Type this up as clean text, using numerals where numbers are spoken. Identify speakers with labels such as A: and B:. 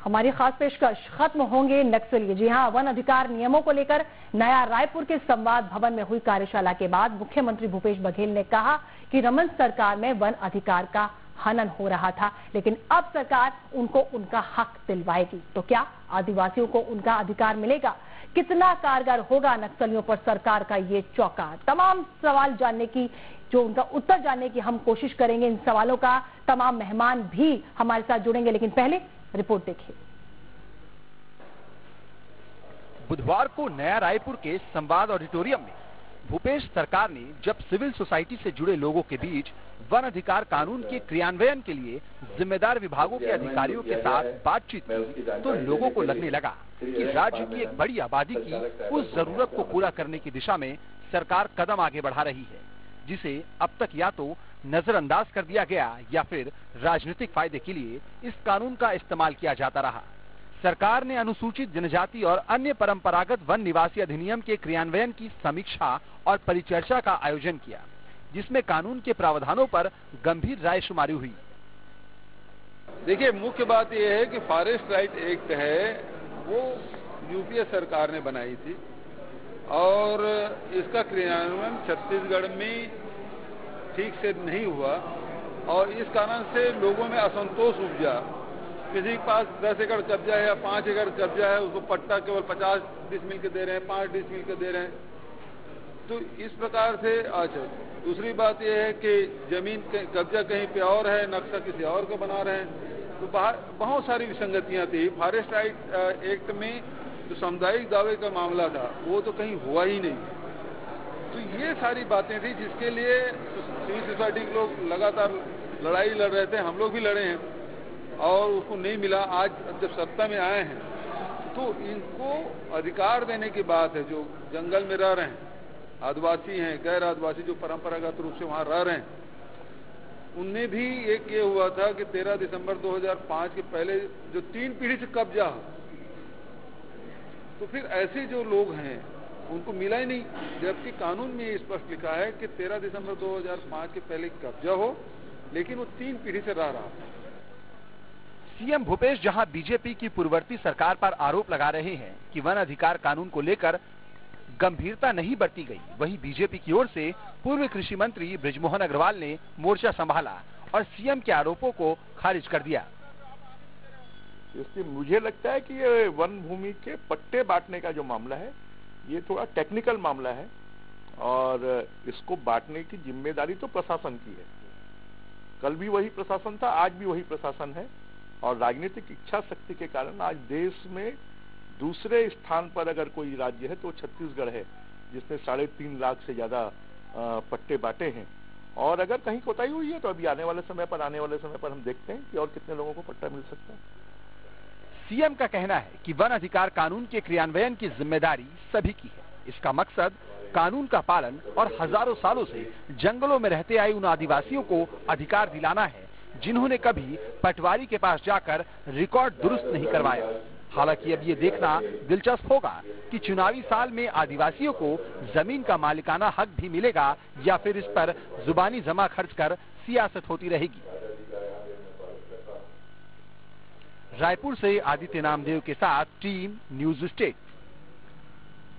A: हमारी खास पेशकश, खत्म होंगे नक्सली। जी हां, वन अधिकार नियमों को लेकर नया रायपुर के संवाद भवन में हुई कार्यशाला के बाद मुख्यमंत्री भूपेश बघेल ने कहा कि रमन सरकार में वन अधिकार का हनन हो रहा था, लेकिन अब सरकार उनको उनका हक दिलवाएगी। तो क्या आदिवासियों को उनका अधिकार मिलेगा? कितना कारगर होगा नक्सलियों पर सरकार का ये चौका? तमाम सवाल जानने की, जो उनका उत्तर जानने की हम कोशिश करेंगे। इन सवालों का तमाम मेहमान भी हमारे साथ जुड़ेंगे, लेकिन पहले रिपोर्ट देखिए।
B: बुधवार को नया रायपुर के संवाद ऑडिटोरियम में भूपेश सरकार ने जब सिविल सोसाइटी से जुड़े लोगों के बीच वन अधिकार कानून के क्रियान्वयन के लिए जिम्मेदार विभागों के अधिकारियों के साथ बातचीत की, तो लोगों को लगने लगा कि राज्य की एक बड़ी आबादी की उस जरूरत को पूरा करने की दिशा में सरकार कदम आगे बढ़ा रही है, जिसे अब तक या तो नजरअंदाज कर दिया गया या फिर राजनीतिक फायदे के लिए इस कानून का इस्तेमाल किया जाता रहा। सरकार ने अनुसूचित जनजाति और अन्य परंपरागत वन निवासी अधिनियम के क्रियान्वयन की समीक्षा और परिचर्चा का आयोजन किया, जिसमें कानून के प्रावधानों पर गंभीर रायशुमारी हुई।
C: देखिए, मुख्य बात यह है कि फॉरेस्ट राइट एक्ट है वो यूपीए सरकार ने बनाई थी और इसका क्रियान्वयन छत्तीसगढ़ में ठीक से नहीं हुआ और इस कारण से लोगों में असंतोष उपजा। किसी के पास 10 एकड़ कब्जा है या 5 एकड़ कब्जा है, उसको पट्टा केवल 50 डिसमिल के दे रहे हैं, 5 डिसमिल के दे रहे हैं। तो इस प्रकार से अच्छा, दूसरी बात यह है कि जमीन कब्जा कहीं पे और है, नक्शा किसी और को बना रहे हैं। तो बहुत सारी विसंगतियां थी। फॉरेस्ट राइट एक्ट में जो सामुदायिक दावे का मामला था वो तो कहीं हुआ ही नहीं। तो ये सारी बातें थी जिसके लिए सिविल सोसाइटी के लोग लगातार लड़ाई लड़ रहे थे, हम लोग भी लड़े हैं और उसको नहीं मिला। आज जब सत्ता में आए हैं तो इनको अधिकार देने की बात है। जो जंगल में रह रहे हैं, आदिवासी हैं, गैर आदिवासी जो परंपरागत रूप से वहां रह रहे हैं, उनने भी एक ये हुआ था कि 13 दिसंबर 2005 के पहले जो 3 पीढ़ी से कब्जा हो, तो फिर ऐसे जो लोग हैं उनको मिला ही नहीं, जबकि कानून में ये स्पष्ट लिखा है कि 13 दिसंबर 2005 के पहले कब्जा हो, लेकिन वो 3 पीढ़ी से रह रहा था।
B: सीएम भूपेश जहां बीजेपी की पूर्ववर्ती सरकार पर आरोप लगा रहे हैं कि वन अधिकार कानून को लेकर गंभीरता नहीं बरती गई, वहीं बीजेपी की ओर से पूर्व कृषि मंत्री बृजमोहन अग्रवाल ने मोर्चा संभाला और सीएम के आरोपों को खारिज कर दिया।
D: इसलिए मुझे लगता है कि ये वन भूमि के पट्टे बांटने का जो मामला है ये थोड़ा टेक्निकल मामला है और इसको बांटने की जिम्मेदारी तो प्रशासन की है। कल भी वही प्रशासन था, आज भी वही प्रशासन है और राजनीतिक इच्छा शक्ति के कारण आज देश में दूसरे स्थान पर अगर कोई राज्य है तो छत्तीसगढ़ है, जिसने 3.5 लाख से ज्यादा पट्टे बांटे हैं। और अगर कहीं कोताही हुई है तो अभी आने वाले समय पर हम देखते हैं कि और कितने लोगों को पट्टा मिल सकता है।
B: सीएम का कहना है कि वन अधिकार कानून के क्रियान्वयन की जिम्मेदारी सभी की है। इसका मकसद कानून का पालन और हजारों सालों से जंगलों में रहते आए उन आदिवासियों को अधिकार दिलाना है जिन्होंने कभी पटवारी के पास जाकर रिकॉर्ड दुरुस्त नहीं करवाया। हालांकि अब ये देखना दिलचस्प होगा कि चुनावी साल में आदिवासियों को जमीन का मालिकाना हक भी मिलेगा या फिर इस पर जुबानी जमा खर्च कर सियासत होती रहेगी। रायपुर से आदित्य नामदेव के साथ टीम न्यूज स्टेट।